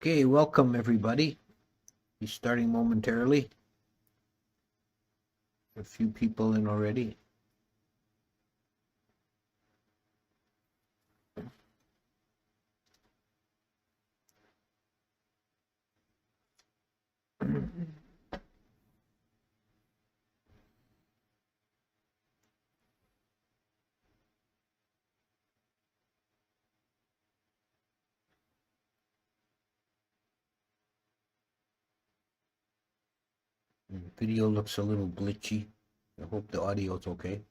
Okay, welcome everybody. He's starting momentarily. A few people in already. Video looks a little glitchy. I hope the audio is okay.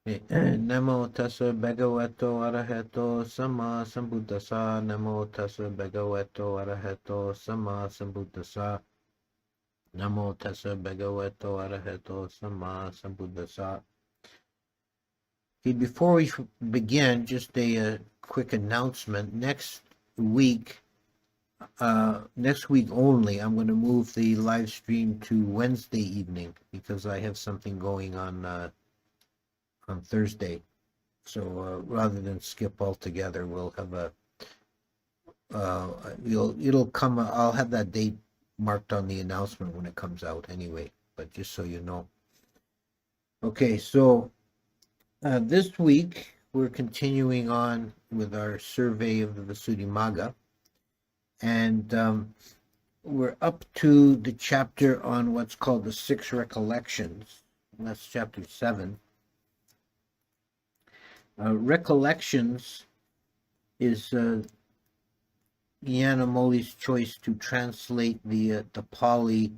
Namo tassa bhagavato arahato sama sambuddhassa. Namo tassa bhagavato arahato sama sambuddhassa. Namo tassa bhagavato arahato sama sambuddhassa. Okay, before we begin, just a quick announcement. Next week only, I'm going to move the live stream to Wednesday evening because I have something going on Thursday. So rather than skip altogether, we'll have it'll come. I'll have that date marked on the announcement when it comes out anyway. But just so you know. Okay, so this week we're continuing on with our survey of the Visuddhimagga. And we're up to the chapter on what's called the Six Recollections. And that's chapter 7. Recollections is Yanamoli's choice to translate the Pali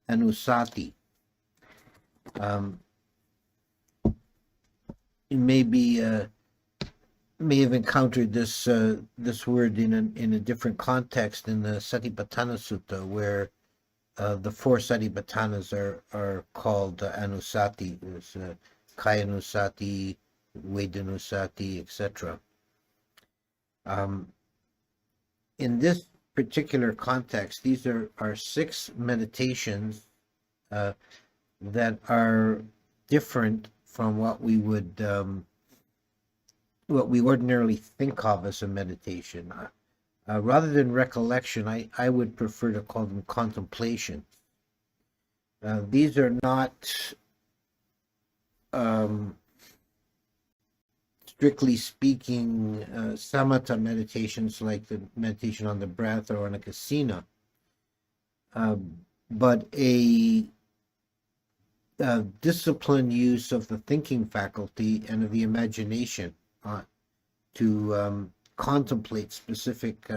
Anusati. You may have encountered this word in a different context in the Satipatthana Sutta, where the four Satipatthanas are called Anusati. There's Kayanusati, Vedanusati, etc. In this particular context, these are 6 meditations that are different from what we ordinarily think of as a meditation. Rather than recollection, I would prefer to call them contemplation. These are not strictly speaking samatha meditations like the meditation on the breath or on a kasina, but a disciplined use of the thinking faculty and of the imagination to contemplate specific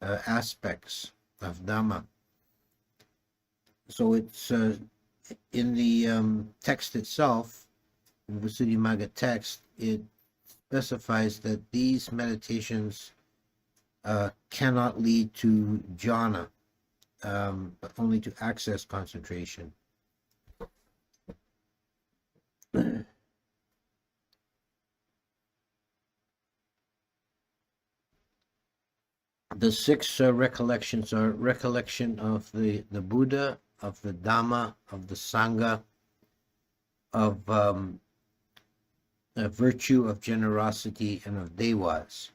aspects of Dhamma. So it's in the text itself, in the Visuddhimagga text, it specifies that these meditations cannot lead to jhana, but only to access concentration. The 6 recollections are recollection of the Buddha, of the Dhamma, of the Sangha, of a virtue of generosity, and of devas.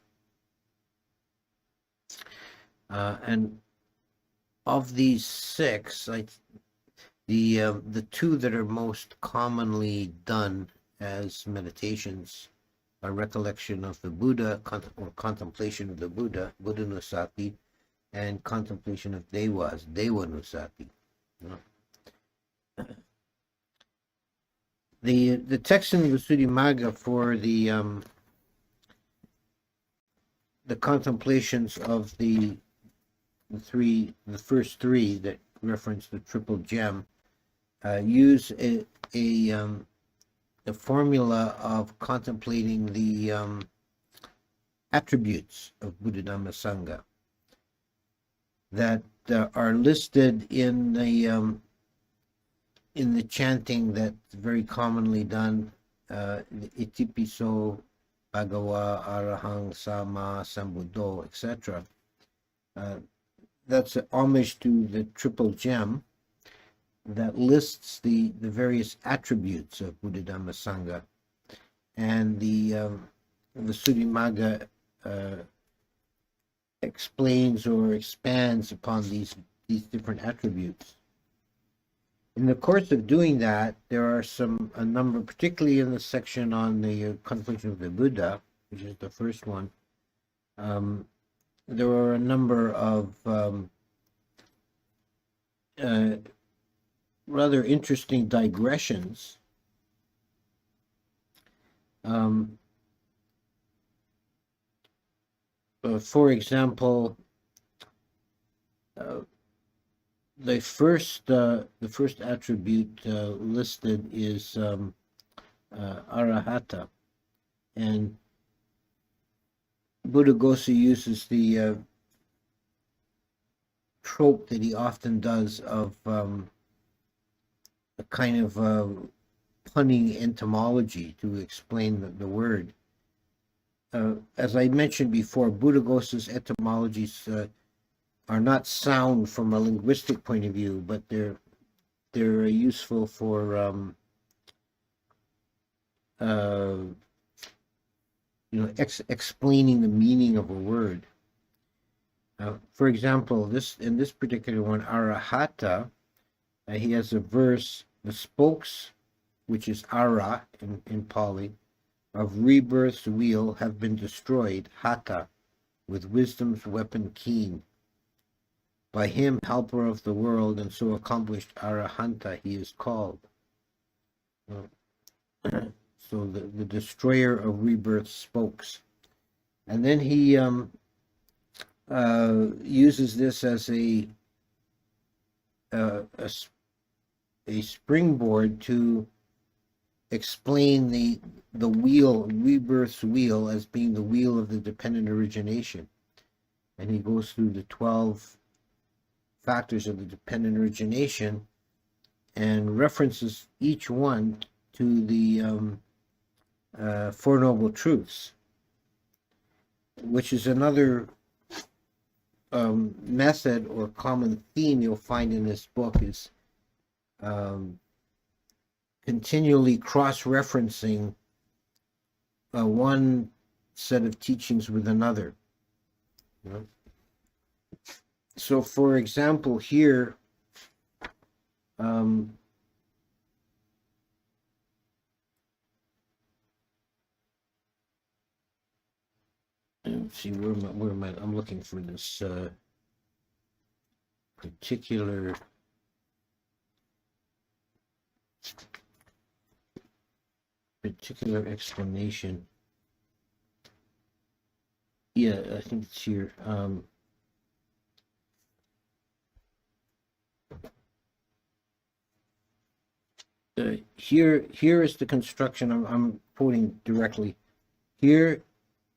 And of these 6, the 2 that are most commonly done as meditations are recollection of the Buddha, or contemplation of the Buddha, Buddhanusati, and contemplation of devas, Devanusati. The text in the Visuddhimagga for the contemplations of the first 3 that reference the triple gem use the formula of contemplating the attributes of Buddha, Dhamma, Sangha that are listed in the chanting that's very commonly done, Itipiso Bhagava Arahang Sama Sambuddho, etc. that's a homage to the triple gem that lists the various attributes of Buddha Dhamma Sangha, and the Sudimagga explains or expands upon these different attributes. In the course of doing that, there are a number, particularly in the section on the contemplation of the Buddha, which is the first one. There are a number of rather interesting digressions. For example, the first attribute listed is arahata, and Buddhaghosa uses the trope that he often does of a kind of punning etymology to explain the word. As I mentioned before, Buddhaghosa's etymologies are not sound from a linguistic point of view, but they're useful for explaining the meaning of a word. For example, in this particular one, arahata, he has a verse: the spokes, which is ara in Pali, of rebirth's wheel have been destroyed, hata, with wisdom's weapon keen. By him, helper of the world, and so accomplished arahanta, he is called. So the destroyer of rebirth spokes. And then he uses this as a springboard to explain the wheel, rebirth's wheel, as being the wheel of the dependent origination. And he goes through the 12 factors of the dependent origination and references each one to the Four Noble Truths, which is another method or common theme you'll find in this book, is continually cross-referencing one set of teachings with another. So, for example, here, let's see, where am I? I'm looking for this particular explanation. Yeah, I think it's here. Here is the construction. I'm quoting directly. Here,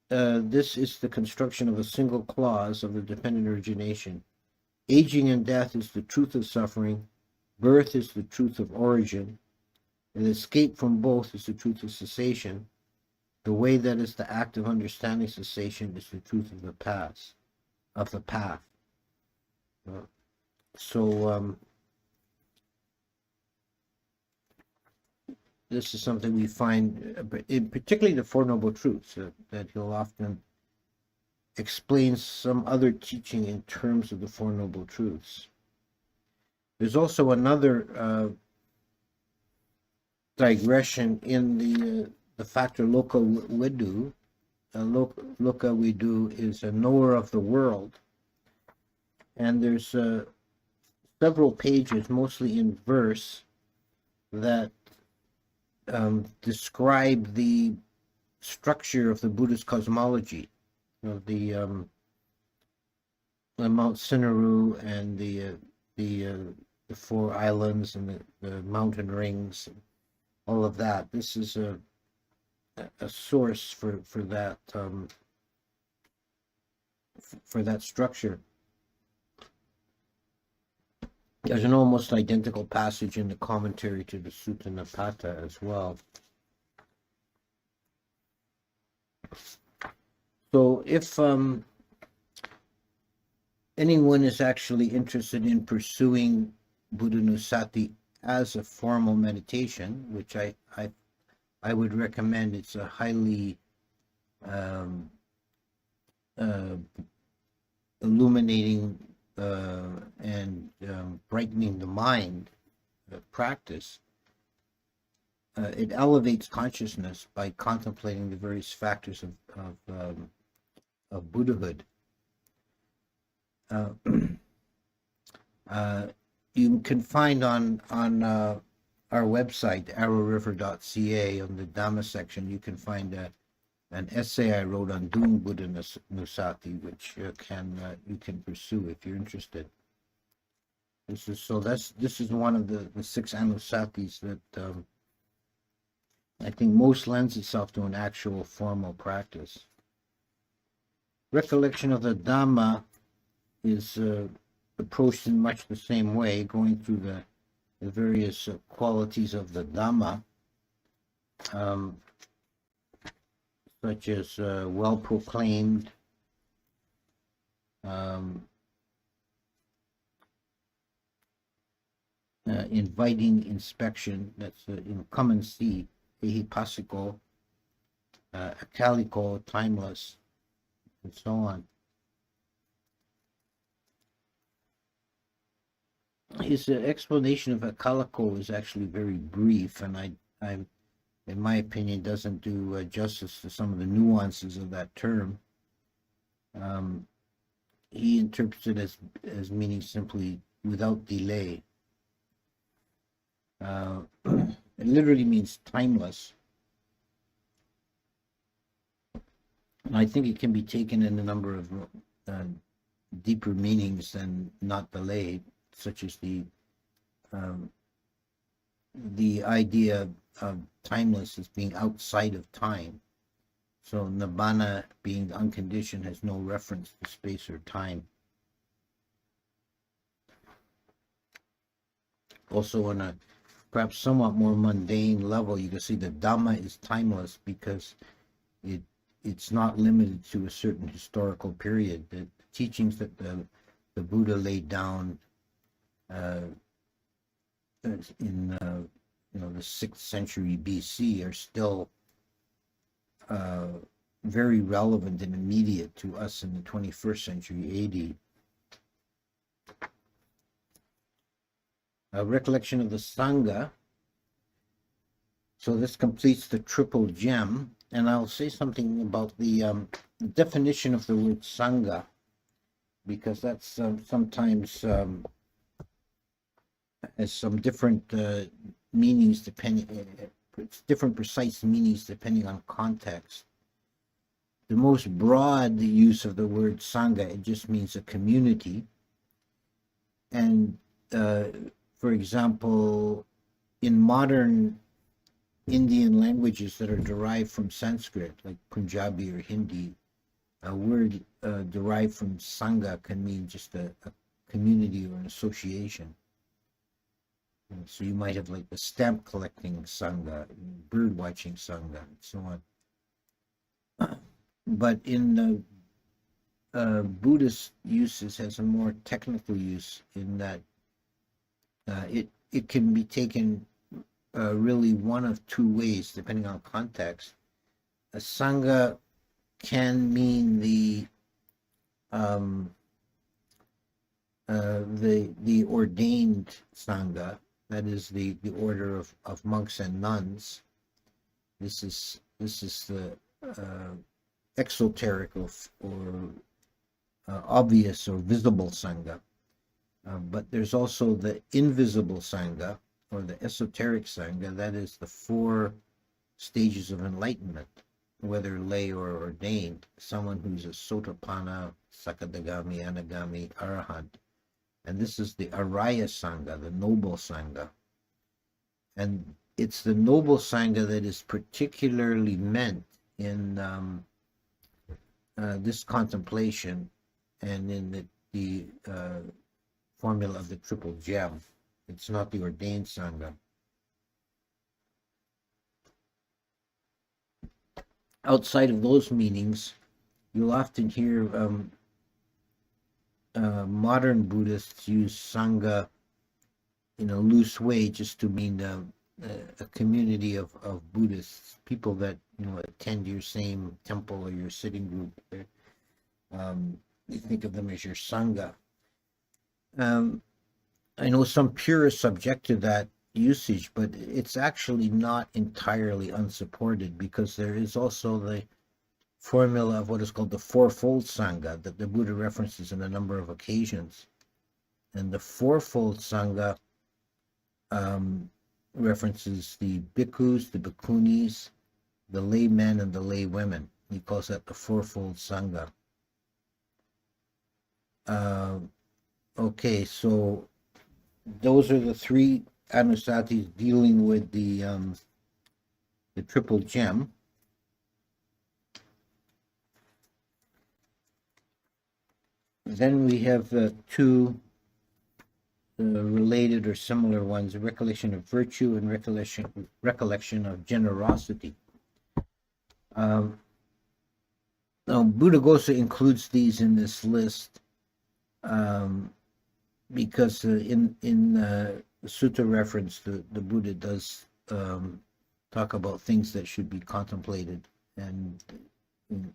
this is the construction of a single clause of the dependent origination. Aging and death is the truth of suffering. Birth is the truth of origin. And escape from both is the truth of cessation. The way that is the act of understanding cessation is the truth of the path. This is something we find, in particularly the Four Noble Truths, that he'll often explain some other teaching in terms of the Four Noble Truths. There's also another digression in the factor loka vidu. Loka vidu is a knower of the world, and there's several pages, mostly in verse, that describe the structure of the Buddhist cosmology, the Mount Sinnaru and the four islands and the mountain rings, all of that. This is a source for that structure. There's an almost identical passage in the commentary to the Sutta Nipata as well. So if anyone is actually interested in pursuing Buddhanussati as a formal meditation, which I would recommend. It's a highly um, uh, illuminating and brightening the mind practice. It elevates consciousness by contemplating the various factors of Buddhahood. You can find on our website, arrowriver.ca, on the Dhamma section, you can find an essay I wrote on doing Buddhanussati, which you can pursue if you're interested. This is one of the 6 Anusatis that I think most lends itself to an actual formal practice. Recollection of the Dhamma is approached in much the same way, going through the various qualities of the Dhamma, such as well proclaimed, inviting inspection, that's incumbency, ehipassiko, akaliko, timeless, and so on. His explanation of akaliko is actually very brief, and I in my opinion, doesn't do justice to some of the nuances of that term. He interprets it as meaning simply without delay. It literally means timeless. And I think it can be taken in a number of deeper meanings than not delayed, such as the idea of timeless as being outside of time. So nibbana, being unconditioned, has no reference to space or time. Also, on a perhaps somewhat more mundane level, you can see the Dhamma is timeless because it's not limited to a certain historical period. The teachings that the Buddha laid down in the 6th century BC are still very relevant and immediate to us in the 21st century AD. A recollection of the Sangha. So this completes the triple gem, and I'll say something about the definition of the word Sangha, because that's sometimes has some different meanings depending, different precise meanings depending on context. The most broad use of the word Sangha, it just means a community. And for example, in modern Indian languages that are derived from Sanskrit, like Punjabi or Hindi, a word derived from Sangha can mean just a community or an association. And so you might have like the stamp collecting Sangha, bird watching Sangha, and so on. But in the Buddhist uses has a more technical use in that it can be taken really one of two ways depending on context. A Sangha can mean the ordained Sangha, that is the order of monks and nuns. This is the exoteric or obvious or visible Sangha. But there's also the invisible Sangha, or the esoteric Sangha, that is the 4 stages of enlightenment, whether lay or ordained, someone who's a Sotapanna, Sakadagami, Anagami, Arahant. And this is the Araya Sangha, the noble Sangha. And it's the noble Sangha that is particularly meant in this contemplation and in the formula of the triple gem. It's not the ordained Sangha. Outside of those meanings, you'll often hear modern Buddhists use Sangha in a loose way just to mean a community of Buddhists, people that attend your same temple or your sitting group. You think of them as your Sangha. I know some purists object to that usage, but it's actually not entirely unsupported, because there is also the formula of what is called the Fourfold Sangha that the Buddha references in a number of occasions. And the Fourfold Sangha references the bhikkhus, the bhikkhunis, the laymen, and the laywomen. He calls that the Fourfold Sangha. Okay, so those are the three Anusatis dealing with the triple gem. Then we have two related or similar ones: recollection of virtue and recollection of generosity. Now, Buddhaghosa includes these in this list because in the sutta reference, the Buddha does talk about things that should be contemplated, and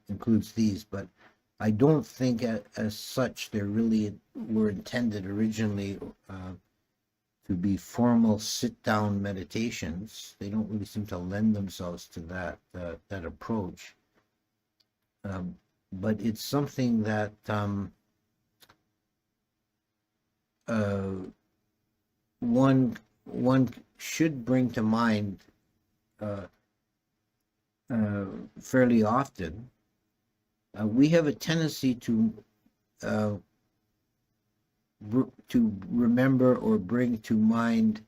includes these, but I don't think as such they really were intended originally to be formal sit-down meditations. They don't really seem to lend themselves to that approach. But it's something that one should bring to mind fairly often. We have a tendency to remember or bring to mind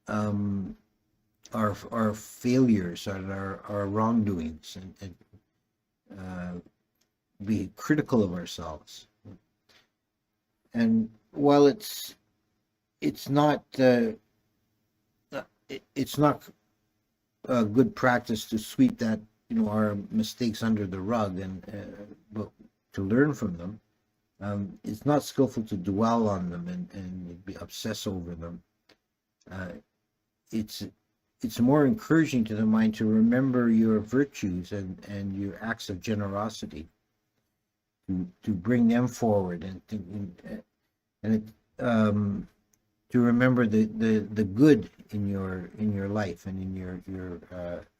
our failures and our wrongdoings, and be critical of ourselves. And while it's not a good practice to sweep that our mistakes under the rug, and but to learn from them, it's not skillful to dwell on them and be obsess over them. It's more encouraging to the mind to remember your virtues and your acts of generosity, to bring them forward, and to remember the good in your life and in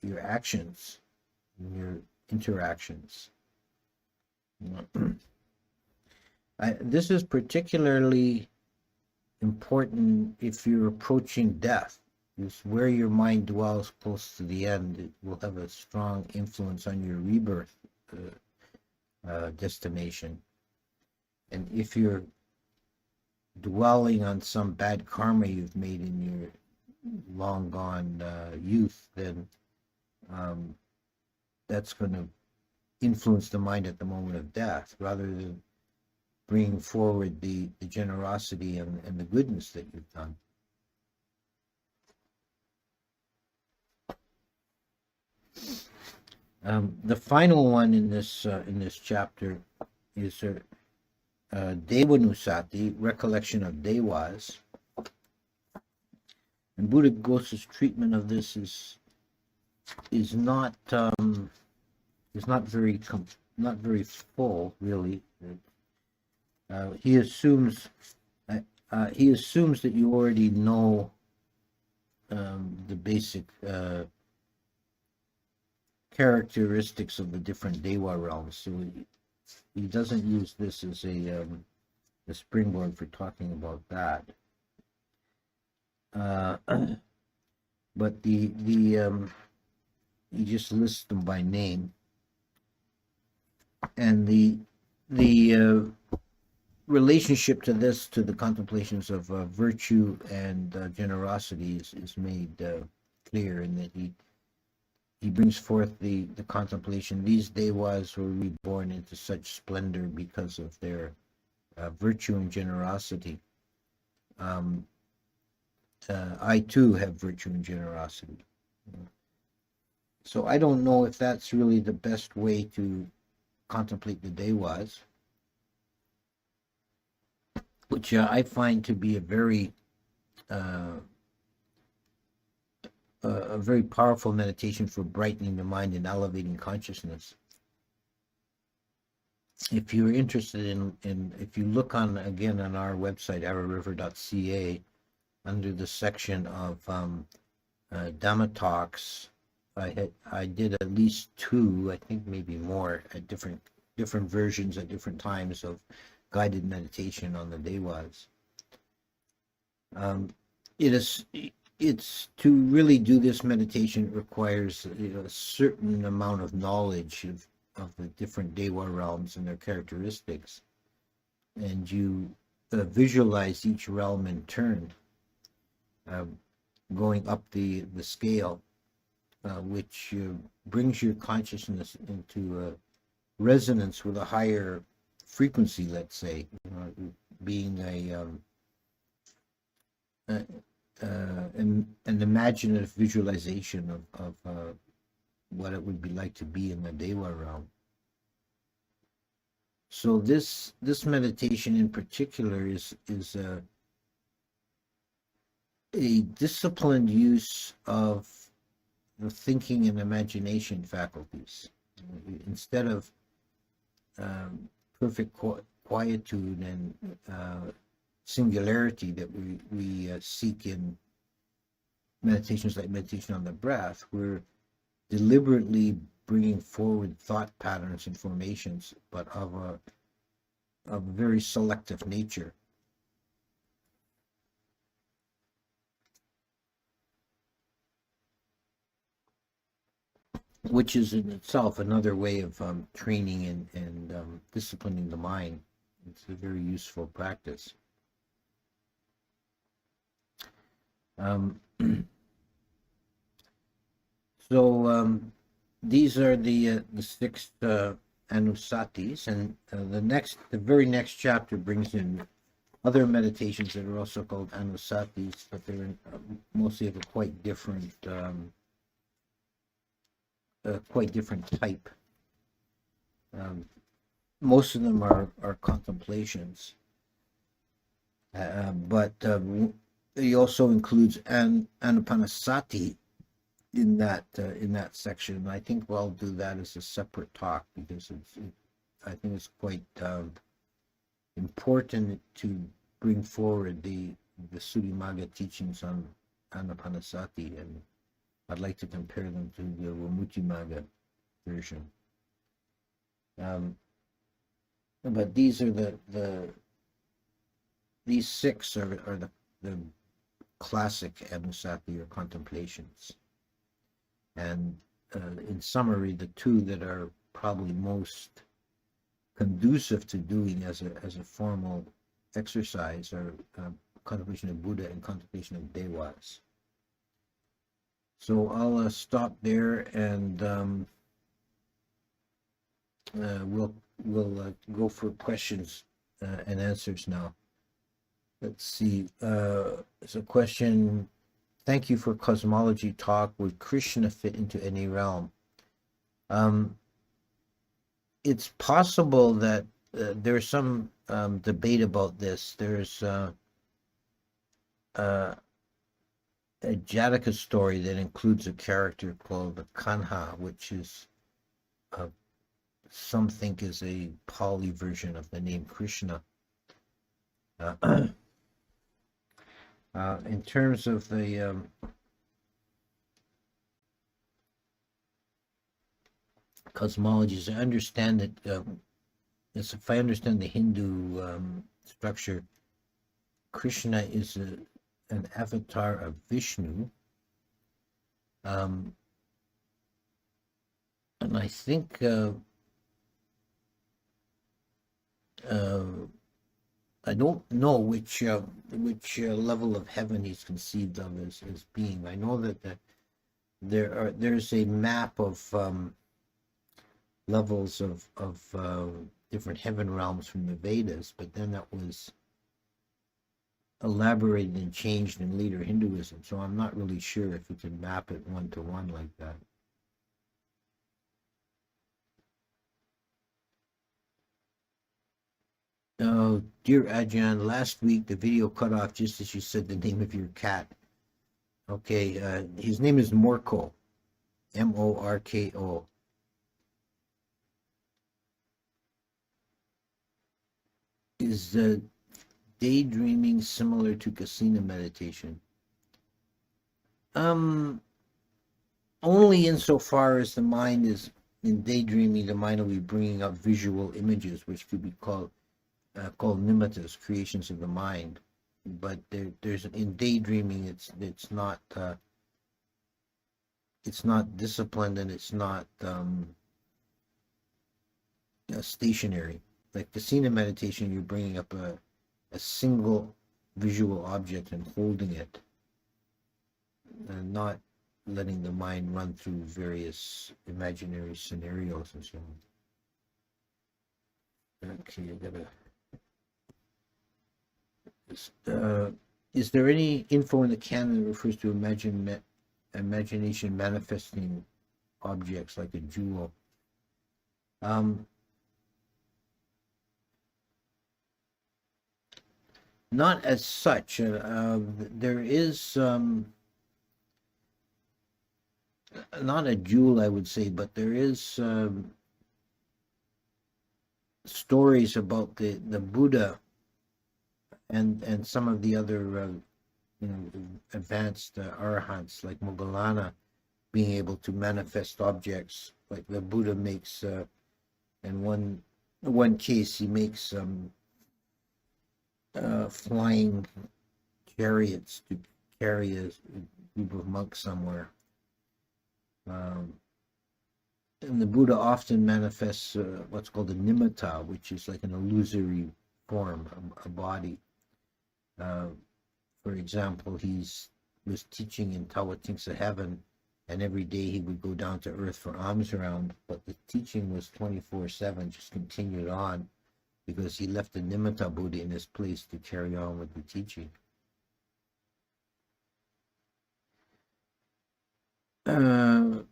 your actions, in your interactions. This is particularly important if you're approaching death. It's where your mind dwells close to the end. It will have a strong influence on your rebirth destination. And if you're dwelling on some bad karma you've made in your long gone youth, then that's going to influence the mind at the moment of death, rather than bringing forward the generosity and the goodness that you've done. The final one in this chapter is Devanusati, recollection of devas. And Buddhaghosa's treatment of this is not very full, really. He assumes that you already know the basic characteristics of the different Dewa realms, so he doesn't use this as a springboard for talking about that. But he just lists them by name, and the relationship to this, to the contemplations of virtue and generosity, is made clear in that he brings forth the contemplation. These devas were reborn into such splendor because of their virtue and generosity. I too have virtue and generosity. So I don't know if that's really the best way to contemplate the devas. which I find to be a very powerful meditation for brightening the mind and elevating consciousness. If you're interested in if you look on our website, arrowriver.ca, under the section of Dhamma talks, I did at least 2, I think maybe more, at different versions at different times of guided meditation on the dewas. It's to really do this meditation, it requires a certain amount of knowledge of the different dewa realms and their characteristics, and you visualize each realm in turn, going up the scale, which brings your consciousness into resonance with a higher frequency, let's say, being an imaginative visualization of what it would be like to be in the dewa realm. So this meditation in particular is a disciplined use of the thinking and imagination faculties. Instead of perfect quietude and singularity that we seek in meditations like meditation on the breath, we're deliberately bringing forward thought patterns and formations, but of a very selective nature. Which is in itself another way of training and disciplining the mind. It's a very useful practice. So these are the 6 anusatis, and the very next chapter brings in other meditations that are also called anusatis, but they're mostly of a quite different type. Most of them are contemplations, but he also includes anapanasati in that section. I think I'll do that as a separate talk, because I think it's quite important to bring forward the Sudimagga teachings on anapanasati, and I'd like to compare them to the Vimuctimagga version. But these are these 6 are the classic anusati, or contemplations. And in summary, the 2 that are probably most conducive to doing as a formal exercise are contemplation of Buddha and contemplation of dewas. So I'll stop there, and we'll go for questions and answers now. Let's see. There's a question. Thank you for cosmology talk. Would Krishna fit into any realm? It's possible that there's some debate about this. There's a Jataka story that includes a character called Kanha, which is some think is a Pali version of the name Krishna. In terms of the cosmologies, I understand that, if I understand the Hindu structure, Krishna is an avatar of Vishnu, and I think I don't know which level of heaven he's conceived of as being. I know that there's a map of levels of different heaven realms from the Vedas, but then that was elaborated and changed in later Hinduism, so I'm not really sure if we can map it one-to-one like that. Oh, dear Ajahn, last week the video cut off just as you said the name of your cat. Okay, his name is Morko, Morko. Is daydreaming similar to kasina meditation? Um, Only insofar as the mind is in daydreaming, the mind will be bringing up visual images, which could be called nimittas, creations of the mind. But there's in daydreaming, it's not disciplined, and it's not stationary. Like kasina meditation, you're bringing up a single visual object and holding it, and not letting the mind run through various imaginary scenarios and so on. Okay, I gotta. Is there any info in the canon that refers to imagination manifesting objects like a jewel? Not as such. There is not a jewel, I would say, but there is stories about the Buddha and some of the other advanced arahants like Moggallana being able to manifest objects. Like the Buddha makes, in one case, he makes flying chariots to carry a group of monks somewhere. And the Buddha often manifests what's called a nimitta, which is like an illusory form, a body. For example, was teaching in Tawatingsa heaven, and every day he would go down to earth for alms round, but the teaching was 24/7, just continued on, because he left the nimitta Buddha in his place to carry on with the teaching.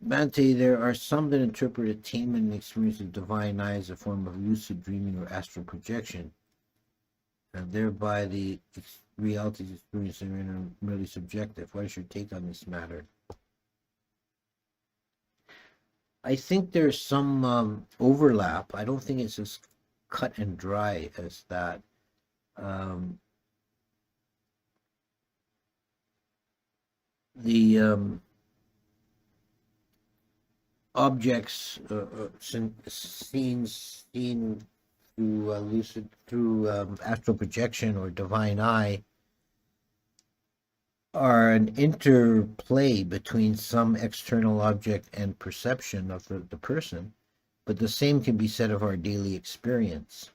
Bante, there are some that interpret attainment and experience of divine eye as a form of lucid dreaming or astral projection, and thereby the realities experienced are merely subjective. What is your take on this matter? I think there's some overlap. I don't think it's as cut and dry as that. The objects, seen through astral projection or divine eye, are an interplay between some external object and perception of the person, but the same can be said of our daily experience.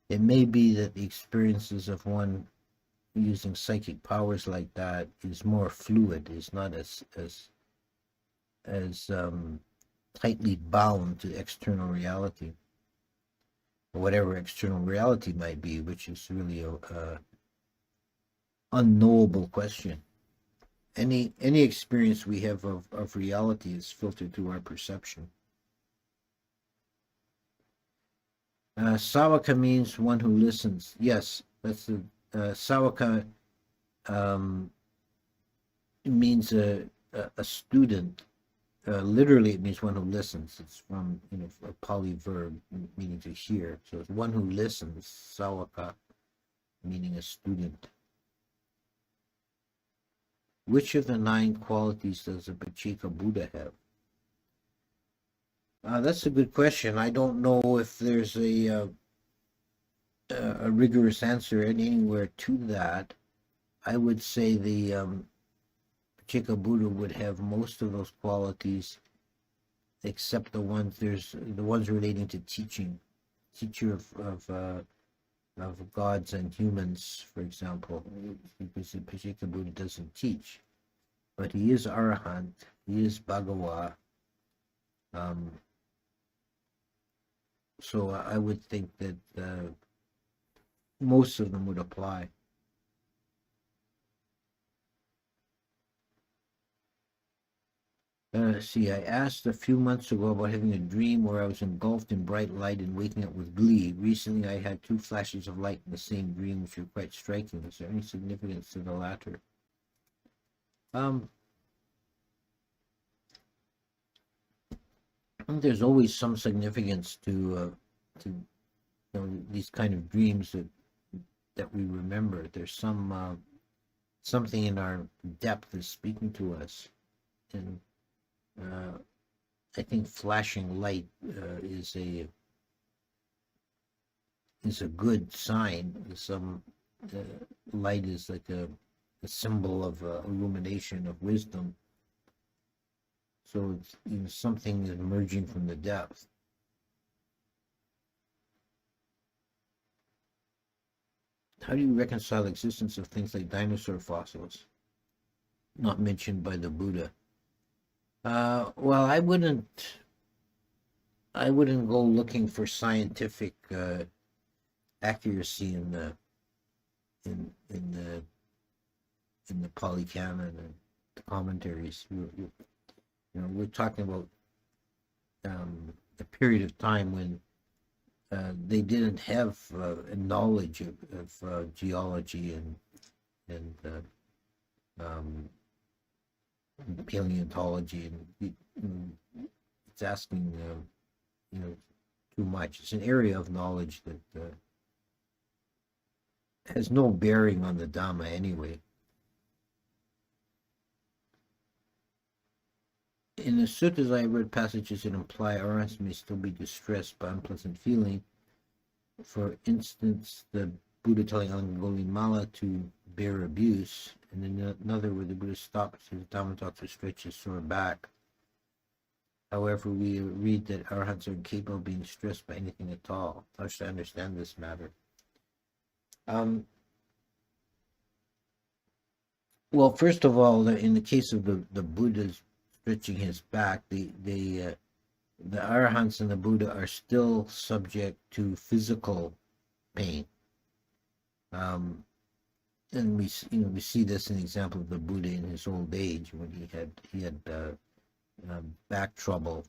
It may be that the experiences of one using psychic powers like that is more fluid, is not as tightly bound to external reality, or whatever external reality might be, which is really a unknowable question. Any experience we have of reality is filtered through our perception. Sawaka means one who listens. Yes, that's the Sawaka means a student. Literally, it means one who listens. It's from a Pali verb meaning to hear. So it's one who listens. Sawaka, meaning a student. Which of the 9 qualities does a Pacceka Buddha have? That's a good question. I don't know if there's a rigorous answer anywhere to that. I would say the Pacceka Buddha would have most of those qualities, except the ones relating to teaching, teacher of gods and humans, for example, because the Pacceka Buddha doesn't teach, but he is Arahant, he is Bhagawa. So I would think that most of them would apply. See, I asked a few months ago about having a dream where I was engulfed in bright light and waking up with glee. Recently, I had two flashes of light in the same dream, which were quite striking. Is there any significance to the latter? I think there's always some significance to these kind of dreams that we remember. There's something in our depth is speaking to us, and I think flashing light is a good sign. Some light is like a symbol of illumination, of wisdom. So it's something emerging from the depth. How do you reconcile the existence of things like dinosaur fossils, not mentioned by the Buddha? Well, I wouldn't go looking for scientific accuracy in the Pali Canon and the commentaries. We're talking about a period of time when they didn't have a knowledge of geology and paleontology, and it's asking too much. It's an area of knowledge that has no bearing on the Dhamma anyway. In the suttas, I read passages that imply arahants may still be distressed by unpleasant feeling. For instance, the Buddha telling Angulimala to bear abuse, and then another where the Buddha stops his Dhamma talk to stretch his sore back. However, we read that arahants are incapable of being stressed by anything at all. How should I understand this matter? Well, first of all, in the case of the Buddha's stretching his back, the arahants and the Buddha are still subject to physical pain. And we see this in the example of the Buddha in his old age when he had back trouble.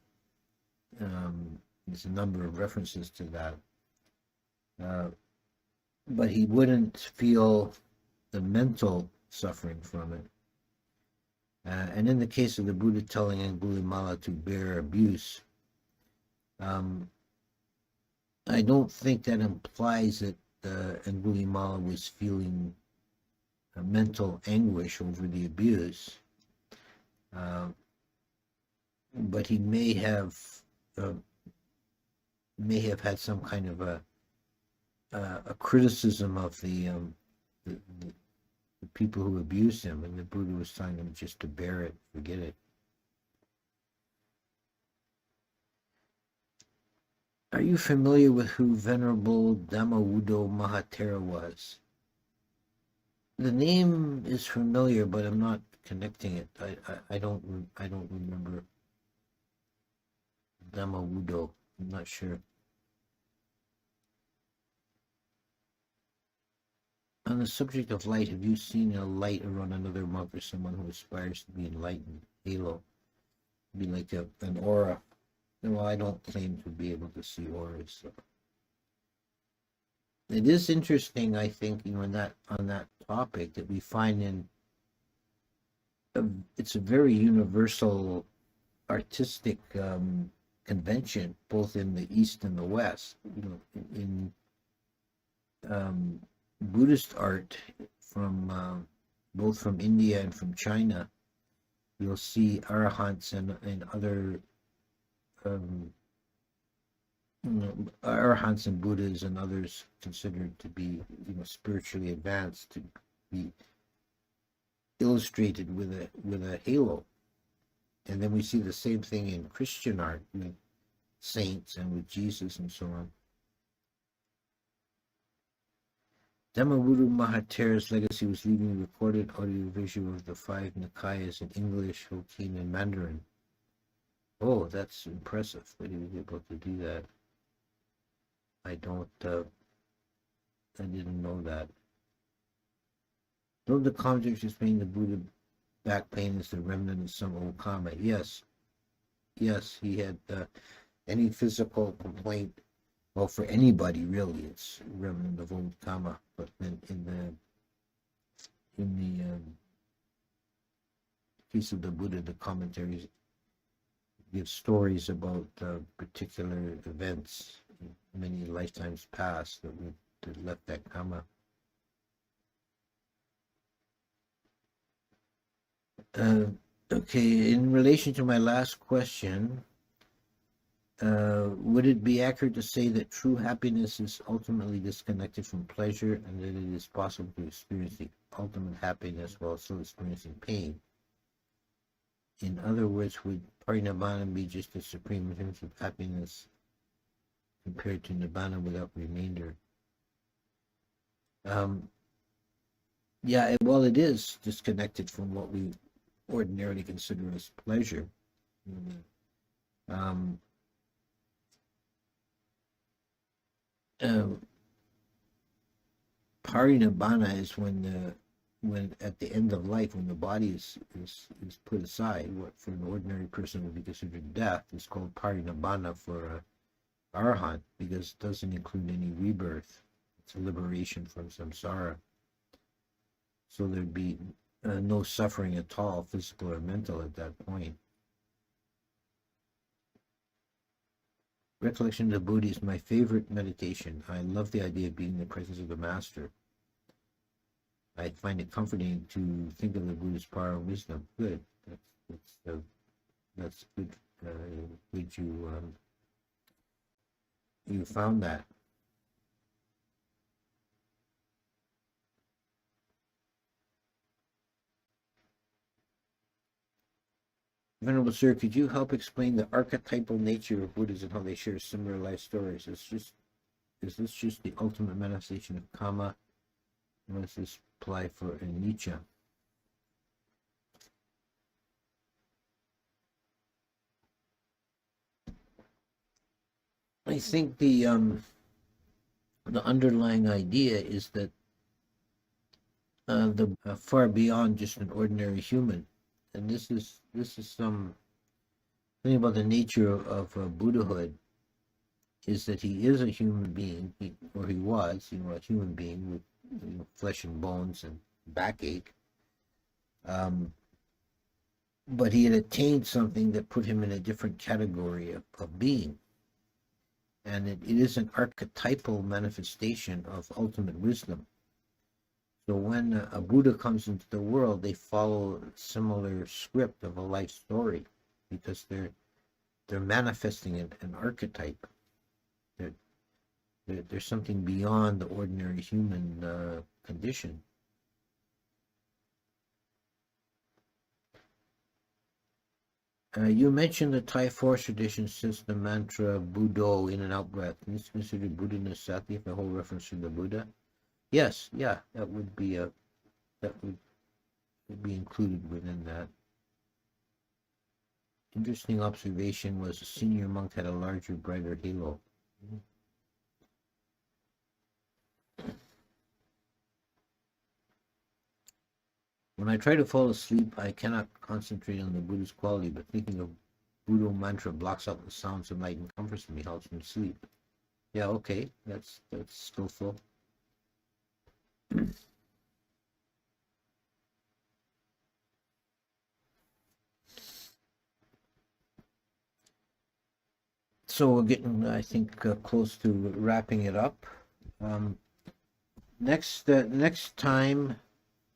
There's a number of references to that, but he wouldn't feel the mental suffering from it. And in the case of the Buddha telling Angulimala to bear abuse, I don't think that implies that Angulimala was feeling a mental anguish over the abuse, but he may have had some kind of a criticism of the people who abused him, and the Buddha was telling him just to bear it, forget it. Are you familiar with who Venerable Dhammawudo Mahatera was? The name is familiar, but I'm not connecting it. I don't remember Dhammawudo. I'm not sure. On the subject of light, have you seen a light around another monk or someone who aspires to be enlightened? Halo. Be like an aura. Well, I don't claim to be able to see auras. So. It is interesting, I think, on that topic that we find it's a very universal artistic convention, both in the East and the West. In Buddhist art from both from India and from China, you'll see arahants and other arahants and Buddhas and others considered to be spiritually advanced to be illustrated with a halo. And then we see the same thing in Christian art with saints and with Jesus and so on. Dhammawudo Mahatera's legacy was leaving recorded audiovisual of the 5 Nikayas in English, Hokkien, and Mandarin. Oh, that's impressive that he was able to do that. I didn't know that. Don't the commentaries explain the Buddha back pain is the remnant of some old karma? Yes. Yes, he had any physical complaint. Well, for anybody really, it's remnant of old karma. But then in the case of the Buddha, the commentaries give stories about particular events in many lifetimes past that left that karma. Okay, in relation to my last question, would it be accurate to say that true happiness is ultimately disconnected from pleasure and that it is possible to experience the ultimate happiness while still experiencing pain? In other words, would parinirvana be just the supreme essence of happiness compared to nibbana without remainder? Yeah, well, it is disconnected from what we ordinarily consider as pleasure. Um, uh, Parinibbana is when at the end of life, when the body is put aside, what for an ordinary person would be considered death is called parinibbana for a arhat, because it doesn't include any rebirth. It's a liberation from samsara. So there'd be no suffering at all, physical or mental, at that point. Recollection of the Buddha is my favorite meditation. I love the idea of being in the presence of the master. I find it comforting to think of the Buddha's power and wisdom. Good. That's good. Good you found that. Venerable Sir, could you help explain the archetypal nature of Buddhas and how they share similar life stories? Is this just the ultimate manifestation of karma? Or does this apply for anicca? I think the underlying idea is that the far beyond just an ordinary human, and this is some thing about the nature of Buddhahood, is that he is a human being, or he was, a human being with flesh and bones and backache. But he had attained something that put him in a different category of being. And it is an archetypal manifestation of ultimate wisdom. So when a Buddha comes into the world, they follow a similar script of a life story, because they're manifesting an archetype. There's something beyond the ordinary human condition. You mentioned the Thai forest tradition says the mantra Buddho, in and out breath. Is this considered Buddha Nasati if a whole reference to the Buddha? Yes, yeah, that would be included within that. Interesting observation was a senior monk had a larger, brighter halo. When I try to fall asleep, I cannot concentrate on the Buddha's quality, but thinking of Buddha mantra blocks out the sounds of night and comforts me, helps me sleep. Yeah, okay, that's skillful. So we're getting, I think, close to wrapping it up. Next time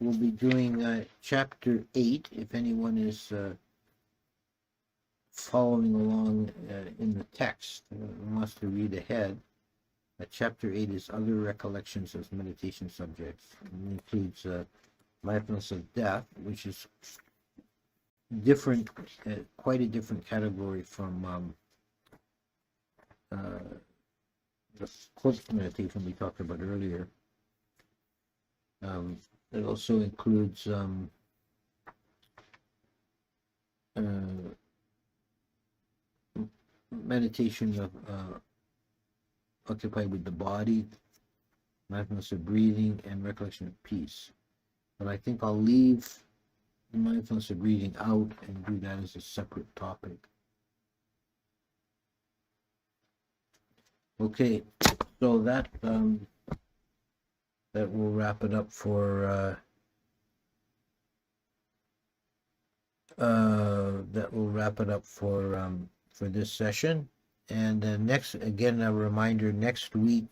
we'll be doing chapter 8. If anyone is following along in the text and wants to read ahead, chapter 8 is other recollections as meditation subjects. It includes mindfulness of death, which is different, quite a different category from the corpse meditation we talked about earlier. It also includes meditation of occupied with the body, mindfulness of breathing, and recollection of peace. But I think I'll leave the mindfulness of breathing out and do that as a separate topic. Okay, so that will wrap it up for for this session. And next, again, a reminder: next week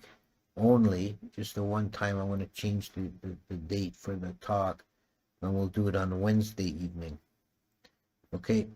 only, just the one time, I want to change the date for the talk, and we'll do it on Wednesday evening. Okay.